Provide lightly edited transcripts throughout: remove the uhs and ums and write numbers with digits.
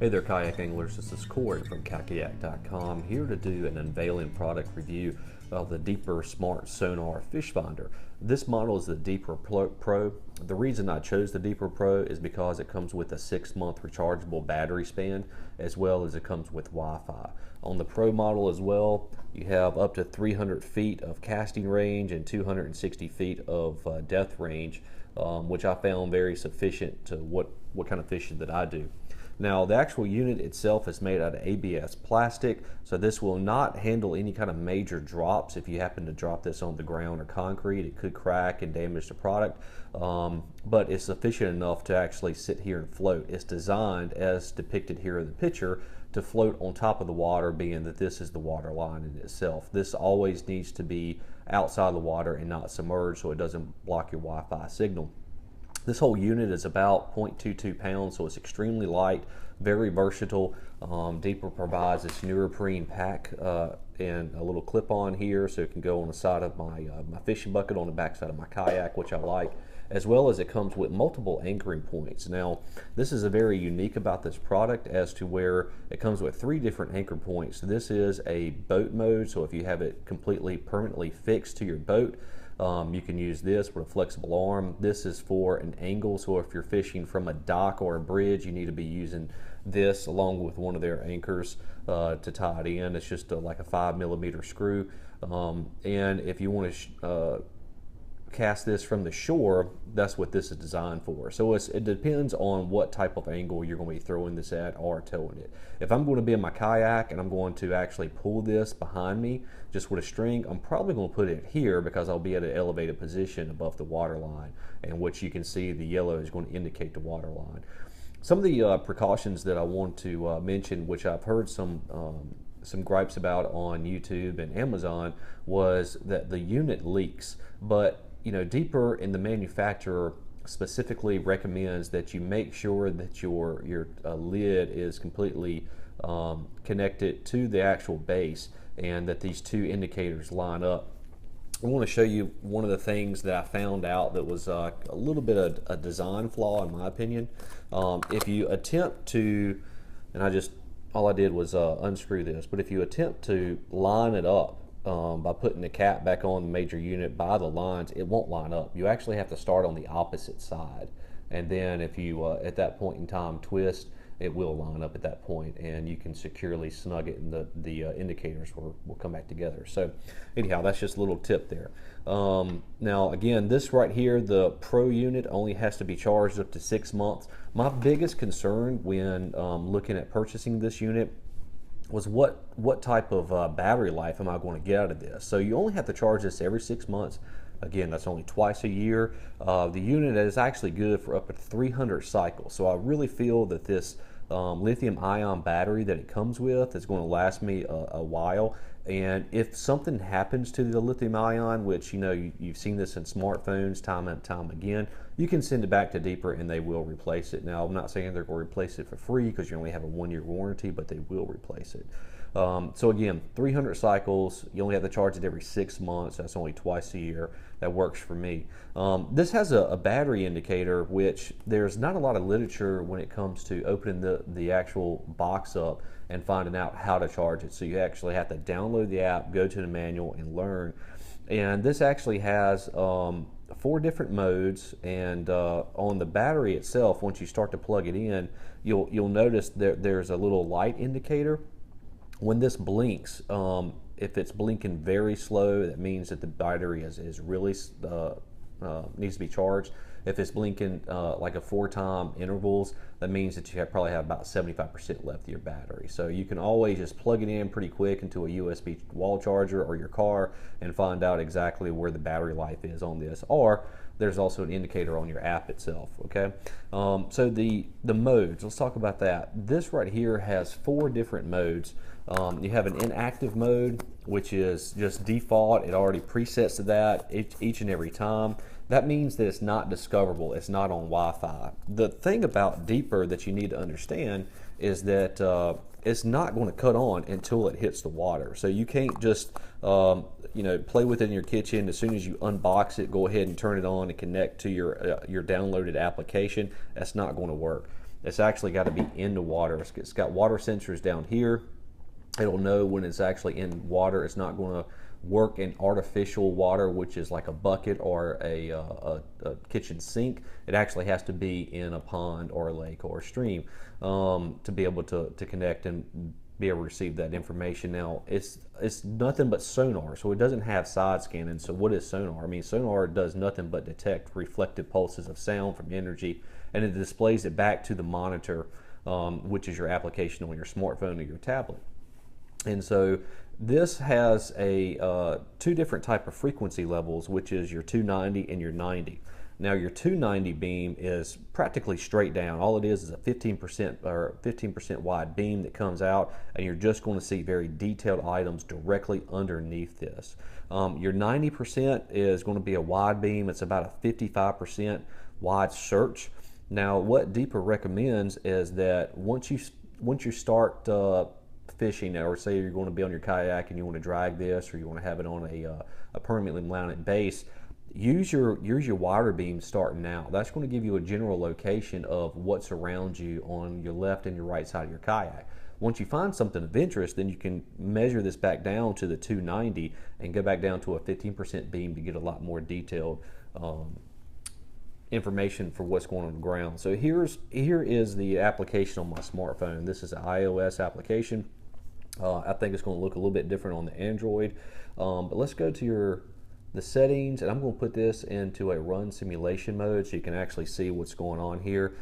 Hey there, kayak anglers. This is Corey from Cackayak.com, here to do an unveiling product review of the Deeper Smart Sonar Fish Finder. This model is the Deeper Pro. The reason I chose the Deeper Pro is because it comes with a 6-month rechargeable battery span, as well as it comes with Wi-Fi. On the Pro model as well, you have up to 300 feet of casting range and 260 feet of depth range, which I found very sufficient to what kind of fishing that I do. Now, the actual unit itself is made out of ABS plastic, so this will not handle any kind of major drops. If you happen to drop this on the ground or concrete, it could crack and damage the product, but it's sufficient enough to actually sit here and float. It's designed, as depicted here in the picture, to float on top of the water, being that this is the water line in itself. This always needs to be outside the water and not submerged, so it doesn't block your Wi-Fi signal. This whole unit is about 0.22 pounds, so it's extremely light, very versatile. Deeper provides this neoprene pack and a little clip-on here, so it can go on the side of my fishing bucket, on the back side of my kayak, which I like, as well as it comes with multiple anchoring points. Now, this is a very unique about this product as to where it comes with 3 different anchor points. This is a boat mode, so if you have it completely permanently fixed to your boat, you can use this with a flexible arm. This is for an angle, so if you're fishing from a dock or a bridge, you need to be using this along with one of their anchors to tie it in. It's just like a 5mm screw, and if you want to cast this from the shore, that's what this is designed for. So it depends on what type of angle you're going to be throwing this at or towing it. If I'm going to be in my kayak and I'm going to actually pull this behind me just with a string, I'm probably going to put it here because I'll be at an elevated position above the water line, and which you can see the yellow is going to indicate the water line. Some of the precautions that I want to mention, which I've heard some gripes about on YouTube and Amazon, was that the unit leaks. But Deeper in the manufacturer specifically recommends that you make sure that your lid is completely connected to the actual base, and that these 2 indicators line up. I want to show you one of the things that I found out that was a little bit of a design flaw, in my opinion. If you attempt to, and all I did was unscrew this, but if you attempt to line it up by putting the cap back on the major unit by the lines, it won't line up. You actually have to start on the opposite side, and then if you at that point in time twist, it will line up at that point, and you can securely snug it, and the indicators will come back together. So anyhow, that's just a little tip there. Now again, this right here, the Pro unit, only has to be charged up to 6 months. My biggest concern when looking at purchasing this unit was what type of battery life am I going to get out of this. So you only have to charge this every 6 months. Again, that's only twice a year. The unit is actually good for up to 300 cycles. So I really feel that this lithium ion battery that it comes with is going to last me a while. And if something happens to the lithium ion, which you've seen this in smartphones time and time again, you can send it back to Deeper and they will replace it. Now, I'm not saying they're going to replace it for free because you only have a 1-year warranty, but they will replace it. So again, 300 cycles, you only have to charge it every 6 months. That's only twice a year. That works for me. This has a battery indicator, which there's not a lot of literature when it comes to opening the actual box up and finding out how to charge it. So you actually have to download the app, go to the manual, and learn. And this actually has 4 different modes, and on the battery itself, once you start to plug it in, you'll notice there's a little light indicator. When this blinks, if it's blinking very slow, that means that the battery is really needs to be charged. If it's blinking like a 4-time intervals, that means that you probably have about 75% left of your battery. So you can always just plug it in pretty quick into a USB wall charger or your car and find out exactly where the battery life is on this. Or there's also an indicator on your app itself. Okay, so the modes, let's talk about that. This right here has 4 different modes. You have an inactive mode, which is just default. It already presets to that each and every time. That means that it's not discoverable. It's not on Wi-Fi. The thing about Deeper that you need to understand is that it's not going to cut on until it hits the water. So you can't just play with it in your kitchen. As soon as you unbox it, go ahead and turn it on and connect to your downloaded application. That's not going to work. It's actually got to be in the water. It's got water sensors down here. It'll know when it's actually in water. It's not going to work in artificial water, which is like a bucket or a kitchen sink. It actually has to be in a pond or a lake or a stream to be able to connect and be able to receive that information. Now, it's nothing but sonar, so it doesn't have side scanning. So what is sonar? I mean, sonar does nothing but detect reflected pulses of sound from energy, and it displays it back to the monitor, which is your application on your smartphone or your tablet. And so this has two different type of frequency levels, which is your 290 and your 90. Now your 290 beam is practically straight down. All it is a 15% wide beam that comes out, and you're just going to see very detailed items directly underneath this. Your 90% is going to be a wide beam. It's about a 55% wide search. Now what Deeper recommends is that once you start fishing, or say you're going to be on your kayak and you want to drag this, or you want to have it on a permanently mounted base, use your wider beam starting now. That's going to give you a general location of what's around you on your left and your right side of your kayak. Once you find something of interest, then you can measure this back down to the 290 and go back down to a 15% beam to get a lot more detailed information for what's going on the ground. So here is the application on my smartphone. This is an iOS application. I think it's going to look a little bit different on the Android, but let's go to the settings, and I'm going to put this into a run simulation mode so you can actually see what's going on here.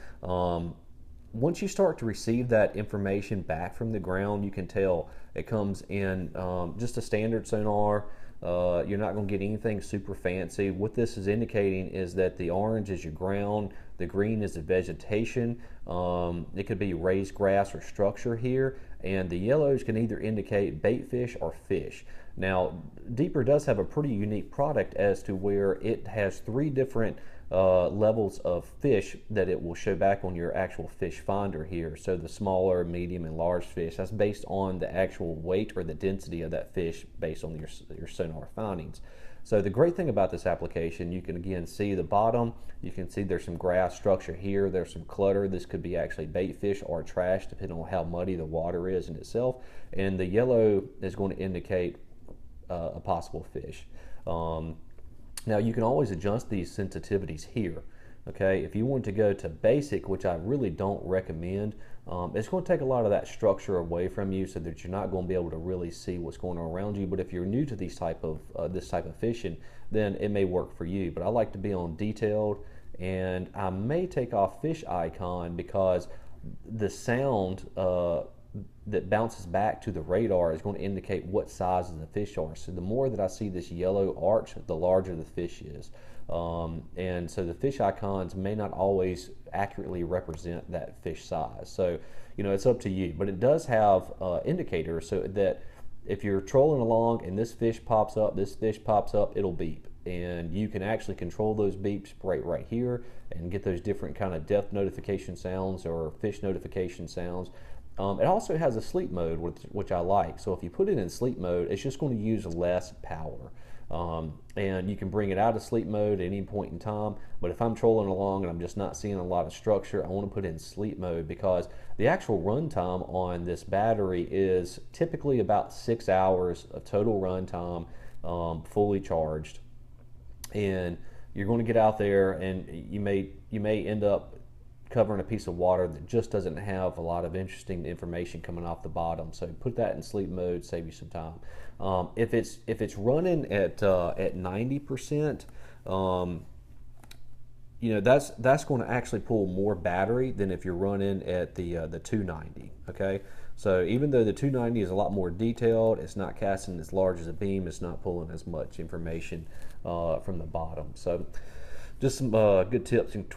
Once you start to receive that information back from the ground, you can tell it comes in just a standard sonar. You're not going to get anything super fancy. What this is indicating is that the orange is your ground, the green is the vegetation. It could be raised grass or structure here, and the yellows can either indicate bait fish or fish. Now, Deeper does have a pretty unique product as to where it has 3 different levels of fish that it will show back on your actual fish finder here. So the smaller, medium, and large fish, that's based on the actual weight or the density of that fish based on your sonar findings. So the great thing about this application, you can again see the bottom, you can see there's some grass structure here, there's some clutter. This could be actually bait fish or trash depending on how muddy the water is in itself. And the yellow is going to indicate a possible fish. Now you can always adjust these sensitivities here. Okay, if you want to go to basic, which I really don't recommend, it's going to take a lot of that structure away from you so that you're not going to be able to really see what's going on around you. But if you're new to this type of fishing, then it may work for you. But I like to be on detailed, and I may take off fish icon because the sound that bounces back to the radar is going to indicate what sizes the fish are. So the more that I see this yellow arch, the larger the fish is. And so the fish icons may not always accurately represent that fish size. So, it's up to you. But it does have indicators so that if you're trolling along and this fish pops up, it'll beep. And you can actually control those beeps right here and get those different kind of depth notification sounds or fish notification sounds. It also has a sleep mode, which I like. So if you put it in sleep mode, it's just going to use less power. And you can bring it out of sleep mode at any point in time. But if I'm trolling along and I'm just not seeing a lot of structure, I want to put it in sleep mode because the actual runtime on this battery is typically about 6 hours of total runtime, fully charged. And you're going to get out there and you may end up covering a piece of water that just doesn't have a lot of interesting information coming off the bottom. So put that in sleep mode, save you some time. If it's running at 90%, that's going to actually pull more battery than if you're running at the 290. Okay, so even though the 290 is a lot more detailed, it's not casting as large as a beam, it's not pulling as much information from the bottom. So just some good tips and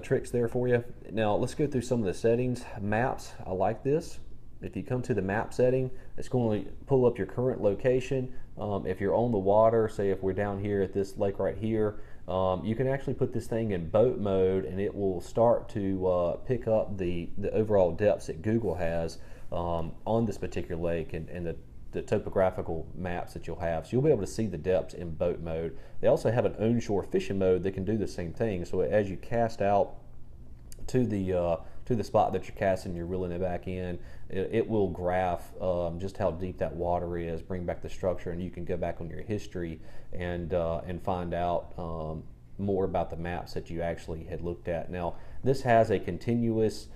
tricks there for you. Now let's go through some of the settings. Maps, I like this. If you come to the map setting, it's going to pull up your current location. If you're on the water, say if we're down here at this lake right here, You can actually put this thing in boat mode, and it will start to pick up the overall depths that Google has on this particular lake, and the topographical maps that you'll have. So you'll be able to see the depths in boat mode. They also have an onshore fishing mode that can do the same thing. So as you cast out to the spot that you're casting, you're reeling it back in, it will graph just how deep that water is, bring back the structure, and you can go back on your history and find out more about the maps that you actually had looked at. Now, this has a continuous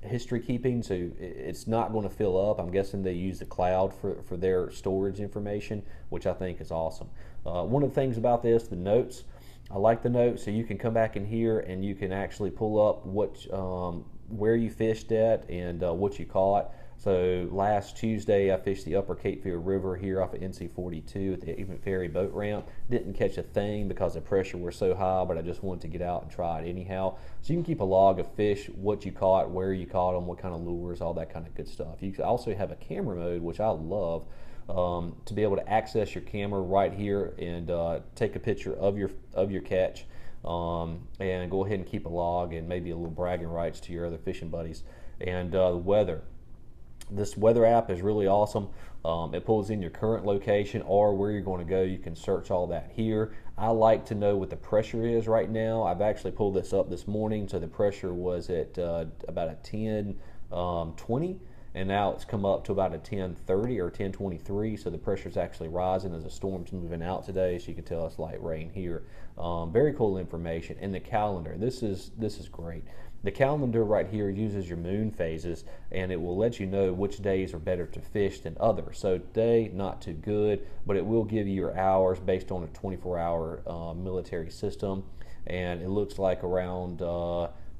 history keeping, so it's not going to fill up. I'm guessing they use the cloud for their storage information, which I think is awesome. One of the things about this, the notes, I like the notes, so you can come back in here and you can actually pull up where you fished at and what you caught. So last Tuesday I fished the Upper Cape Fear River here off of NC 42 at the Even Ferry boat ramp. Didn't catch a thing because the pressure was so high, but I just wanted to get out and try it anyhow. So you can keep a log of fish, what you caught, where you caught them, what kind of lures, all that kind of good stuff. You also have a camera mode, which I love, to be able to access your camera right here and take a picture of your catch, and go ahead and keep a log and maybe a little bragging rights to your other fishing buddies. And the weather. This weather app is really awesome. It pulls in your current location or where you're going to go. You can search all that here. I like to know what the pressure is right now. I've actually pulled this up this morning, so the pressure was at about a 10:20, and now it's come up to about a 10:30 or 10:23. So the pressure is actually rising as the storm's moving out today. So you can tell it's light rain here. Very cool information. And the calendar. This is great. The calendar right here uses your moon phases, and it will let you know which days are better to fish than others. So today, not too good, but it will give you your hours based on a 24-hour military system. And it looks like around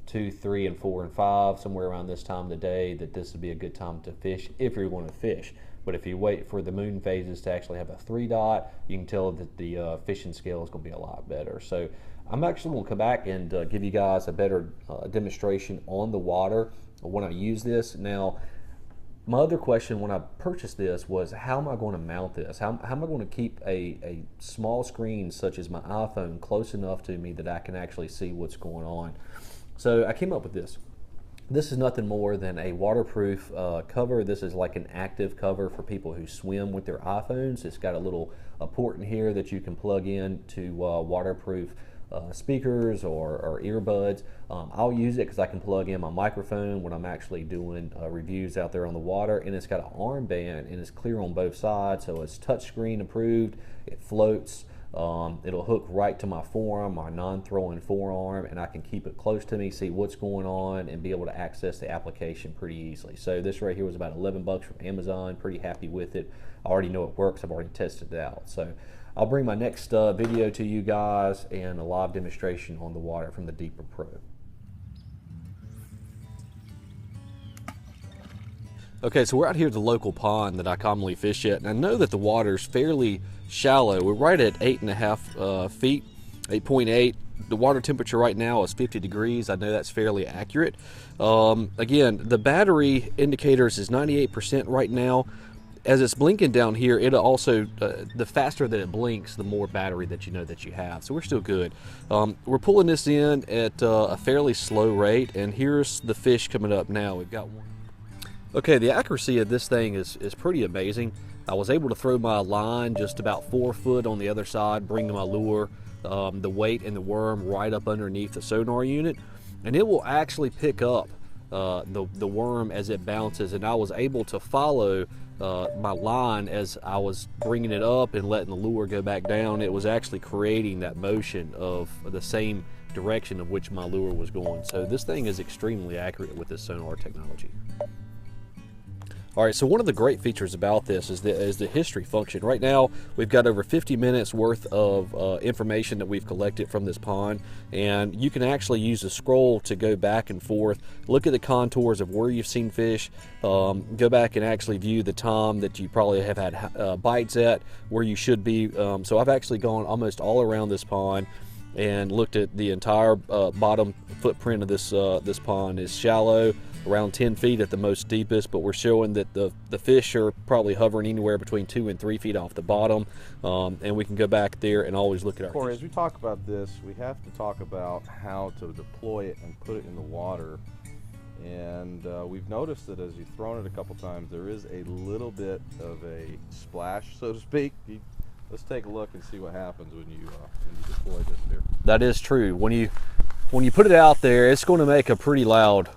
2, 3, and 4, and 5, somewhere around this time of the day, that this would be a good time to fish if you're going to fish. But if you wait for the moon phases to actually have a 3 dot, you can tell that the fishing scale is going to be a lot better. So I'm actually going to come back and give you guys a better demonstration on the water when I use this. Now, my other question when I purchased this was, how am I going to mount this? How am I going to keep a small screen such as my iPhone close enough to me that I can actually see what's going on? So I came up with this. This is nothing more than a waterproof cover. This is like an active cover for people who swim with their iPhones. It's got a little port in here that you can plug in to waterproof speakers or earbuds. I'll use it because I can plug in my microphone when I'm actually doing reviews out there on the water, and it's got an armband and it's clear on both sides, so it's touchscreen approved. It floats. It'll hook right to my forearm, my non-throwing forearm, and I can keep it close to me, see what's going on, and be able to access the application pretty easily. So this right here was about 11 bucks from Amazon. Pretty happy with it. I already know it works. I've already tested it out. So I'll bring my next video to you guys and a live demonstration on the water from the Deeper Pro. Okay, so we're out here at the local pond that I commonly fish at, and I know that the water's fairly shallow. We're right at 8.5 feet, 8.8. The water temperature right now is 50 degrees. I know that's fairly accurate. Again, the battery indicators is 98% right now. As it's blinking down here, it'll also, the faster that it blinks, the more battery that you know that you have. So we're still good. We're pulling this in at a fairly slow rate, and here's the fish coming up now. We've got one. Okay, the accuracy of this thing is pretty amazing. I was able to throw my line just about 4 foot on the other side, bring my lure, the weight and the worm right up underneath the sonar unit, and it will actually pick up the worm as it bounces, and I was able to follow my line as I was bringing it up and letting the lure go back down. It was actually creating that motion of the same direction of which my lure was going. So this thing is extremely accurate with this sonar technology. All right, so one of the great features about this is the history function. Right now, we've got over 50 minutes worth of information that we've collected from this pond, and you can actually use a scroll to go back and forth, look at the contours of where you've seen fish, go back and actually view the time that you probably have had bites at, where you should be. So I've actually gone almost all around this pond, and looked at the entire bottom footprint of this pond. Is shallow, around 10 feet at the most deepest, but we're showing that the fish are probably hovering anywhere between 2 and 3 feet off the bottom, and we can go back there and always look at our Corey, as we talk about this, we have to talk about how to deploy it and put it in the water. And we've noticed that as you've thrown it a couple times, there is a little bit of a splash, so to speak. Let's take a look and see what happens when you deploy this here. That is true. When you put it out there, it's going to make a pretty loud.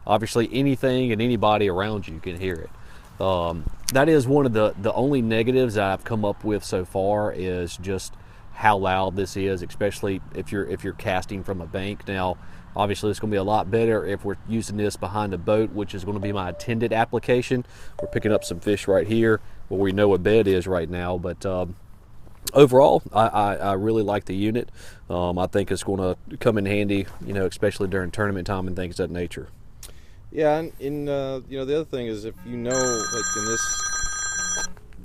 Obviously, anything and anybody around you can hear it. That is one of the only negatives that I've come up with so far, is just how loud this is, especially if you're casting from a bank. Now, obviously, it's going to be a lot better if we're using this behind a boat, which is going to be my intended application. We're picking up some fish right here where we know a bed is right now, but overall, I really like the unit. I think it's going to come in handy, especially during tournament time and things of that nature. Yeah, and the other thing is, if like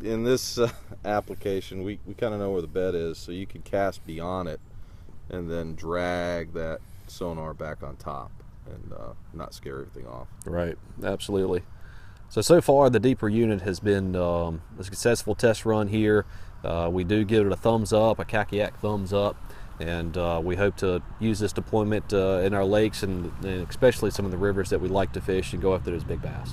in this application, we kind of know where the bed is, so you can cast beyond it and then drag that sonar back on top and not scare everything off. Right, absolutely. So far the deeper unit has been a successful test run here. We do give it a thumbs up, a Cackayak thumbs up, and we hope to use this deployment in our lakes and especially some of the rivers that we like to fish and go after those big bass.